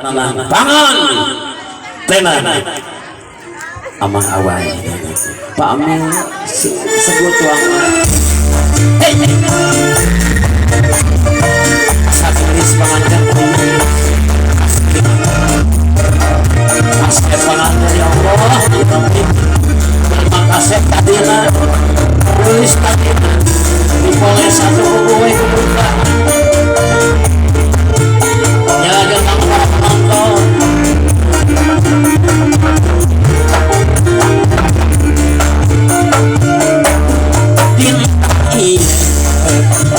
tangan tenan amang awal Pak Amil sebut tuang satu list pengantin asep pengantin ya Allah terima kasih tadina tulis tadina dipoleh satu gue kebuka jaga para penonton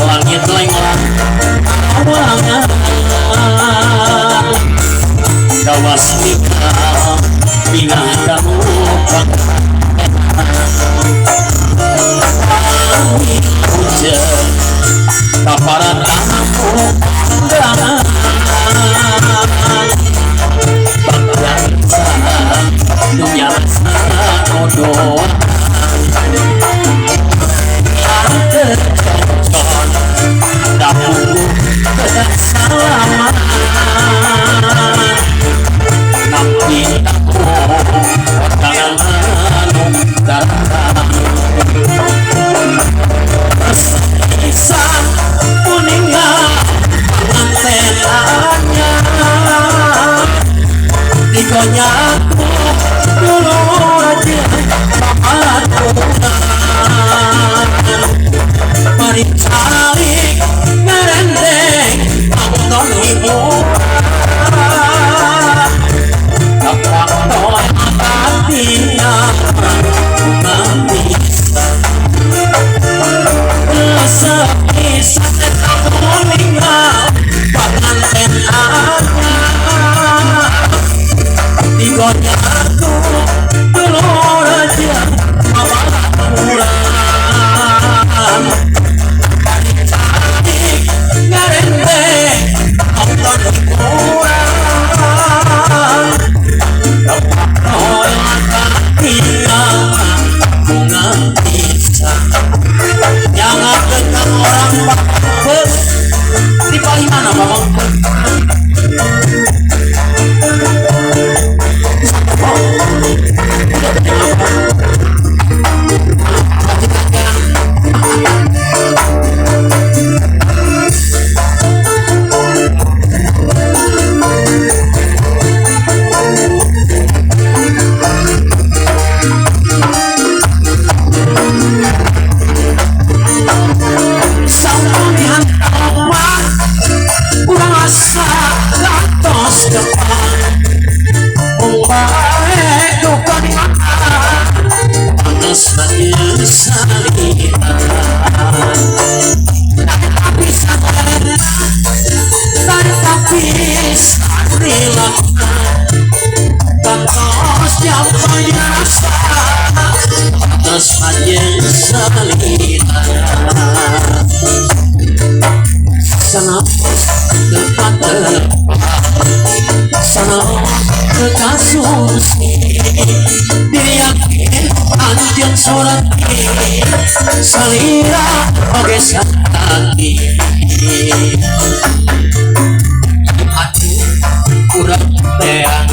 langit lenglang awangan gawas nikah bingang kamu hujan kaparan kamu undangan bangsa dunia rasa kodoh dapur kesamaan nanti aku tangan darah bisa meninggal pengantenannya dikonyaku dulu aja aku mari cari ngerendeng nonton ibu dapat tolak hatinya nanti sepi sampai kamu meninggal pengantin aja digonya aku dulu aja pulang salira oke sakti hati kurang teang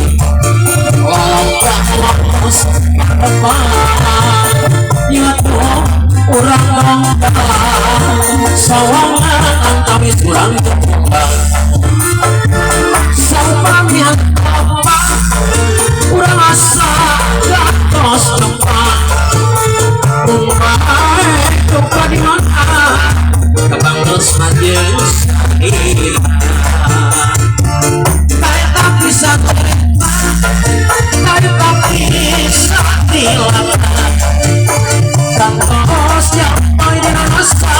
longkang depan nyatu kurang longkang sawangan kami kurang kembang sampamnya apa kurang asa gatos depan lupa di mana kebang terus majes kayak tak bisa terima kayak tak bisa dilakukan terus yang main rasa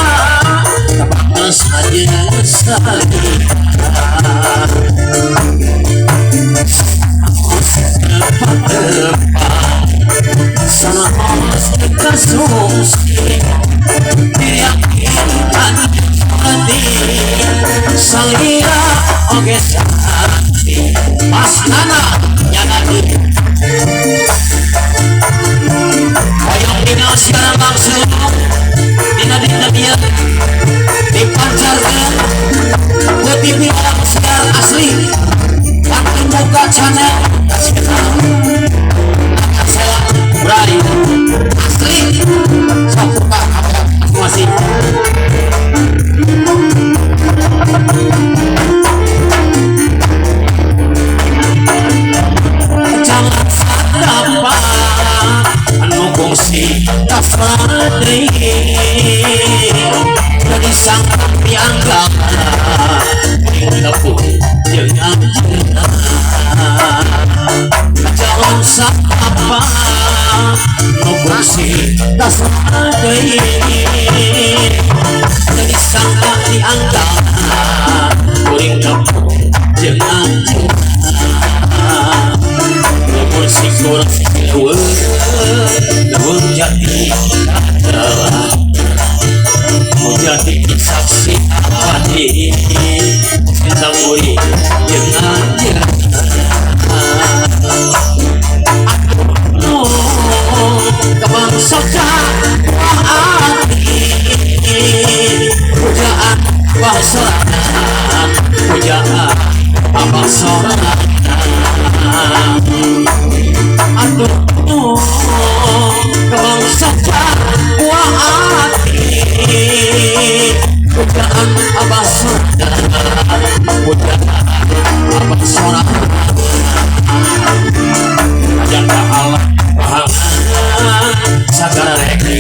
kebang terus majes sana harus dikasih diyakinkan hati salira oke sakti pas nana yang nanti koyong dina siaran langsung dina dia dipancarkan buat TV orang siaran asli waktu jadi sangka diangkat kuring kamu jangan umur sikur leweng jadi adalah mau jadi saksi abadi cinta muri jangan kebangsakan hati pujaan bangsakan pujaan bangsakan aduh kebangsakan hati pujaan bangsakan pujaan bangsakan janda Allah sagara reki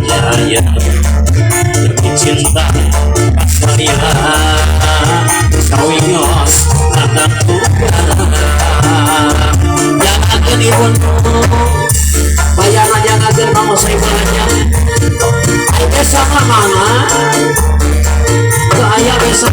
jaya demi cinta pasarila kawinyos anakku jangan dibun bayana jangan kamu saibalanya desa mana saya desa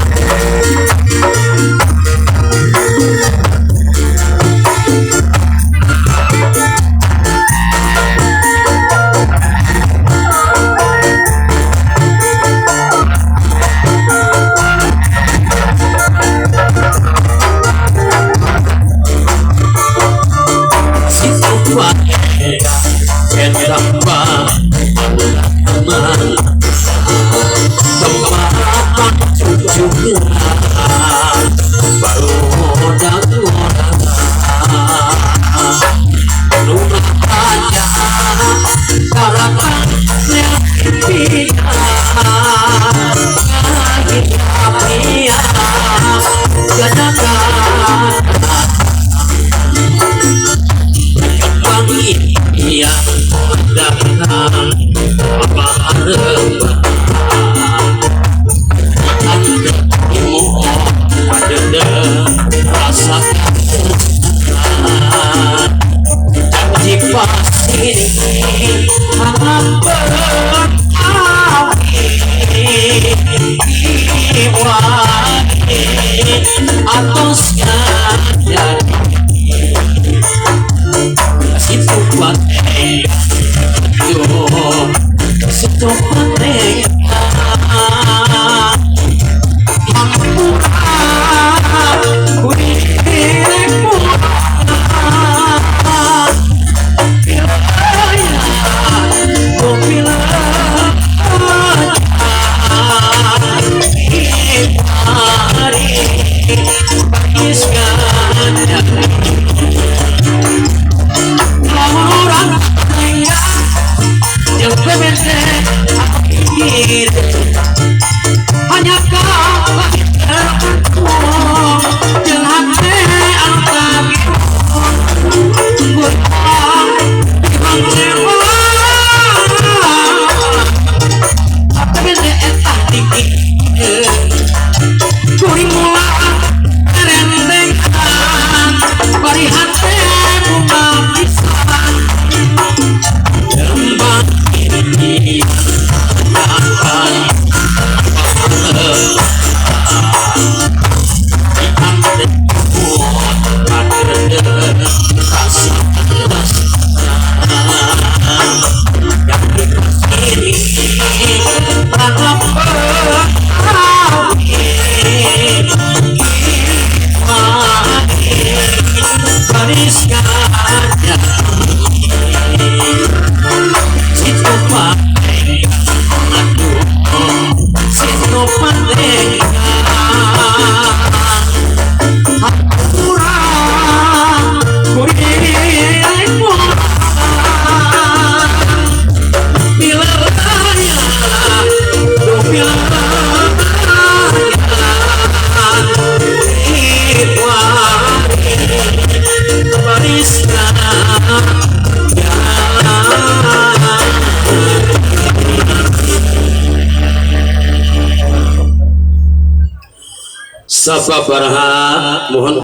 Sababaraha mohon